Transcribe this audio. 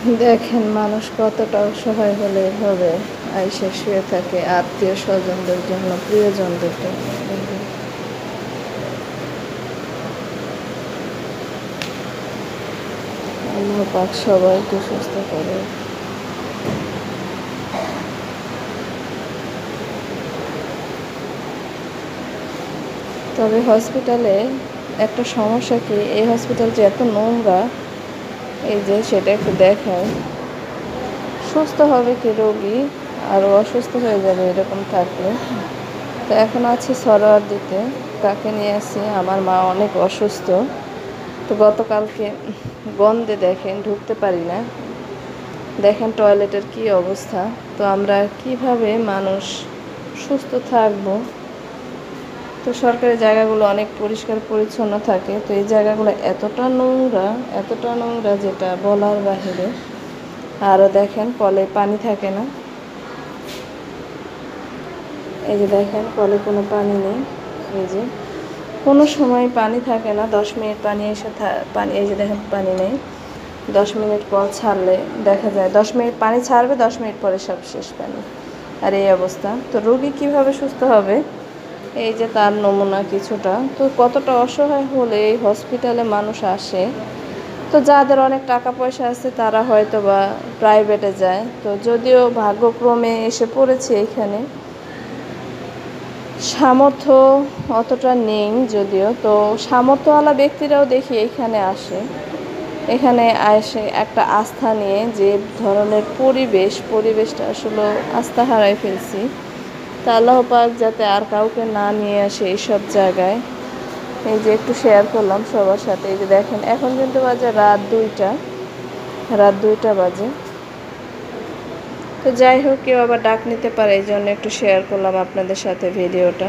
দেখেন মানুষ কতটা অসহায় হলে এভাবে আইসে শুয়ে থাকে আত্মীয় স্বজনদের জন্য, প্রিয়জনদের জন্য। আল্লাহ পাক সবাইকে সুস্থ করে। তবে হসপিটালে একটা সমস্যা কি, এই হসপিটাল যে এত নোংরা, এই যে সেটা একটু দেখায়। সুস্থ হবে কি রোগী, আরও অসুস্থ হয়ে যাবে এরকম থাকলে। তো এখন আছি সরোয়ারদিতে, কাকে নিয়ে আসি, আমার মা অনেক অসুস্থ। তো গতকালকে গন্ধে দেখেন ঢুকতে পারি না, দেখেন টয়লেটের কি অবস্থা। তো আমরা কিভাবে মানুষ সুস্থ থাকবো? তো সরকারি জায়গাগুলো অনেক পরিষ্কার পরিচ্ছন্ন থাকে, তো এই জায়গাগুলো এতটা নোংরা, এতটা নোংরা যেটা বলার বাহিরে। আরও দেখেন কলে পানি থাকে না, এই যে দেখেন কলে কোনো পানি নেই, এই যে কোনো সময় পানি থাকে না। 10 মিনিট পানি এসে পানি, এই যে দেখেন পানি নেই। 10 মিনিট পর ছাড়লে দেখা যায় 10 মিনিট পানি ছাড়বে, 10 মিনিট পরে সব শেষ পানি। আর এই অবস্থা, তো রোগী কিভাবে সুস্থ হবে? এই যে তার নমুনা কিছুটা। তো কতটা অসহায় হলে এই হসপিটালে মানুষ আসে। তো যাদের অনেক টাকা পয়সা আছে তারা হয়তো বা প্রাইভেটে যায়। তো যদিও ভাগ্যক্রমে এসে পড়েছে এখানে, সামর্থ্য অতটা নেই যদিও, তো সামর্থ্যওয়ালা ব্যক্তিরাও দেখি এখানে আসে। এখানে এসে একটা আস্থা নিয়ে, যে ধরনের পরিবেশটা আসলে আস্থা হারাই ফেলছি। তা আল্লাহ পাক যাতে আর কাউকে না নিয়ে আসে এইসব জায়গায়। এই যে একটু শেয়ার করলাম সবার সাথে। এই যে দেখেন এখন কিন্তু বাজে রাত 2টা বাজে। তো যাই হোক, কেউ আবার ডাক নিতে পারে, এই জন্য একটু শেয়ার করলাম আপনাদের সাথে ভিডিওটা।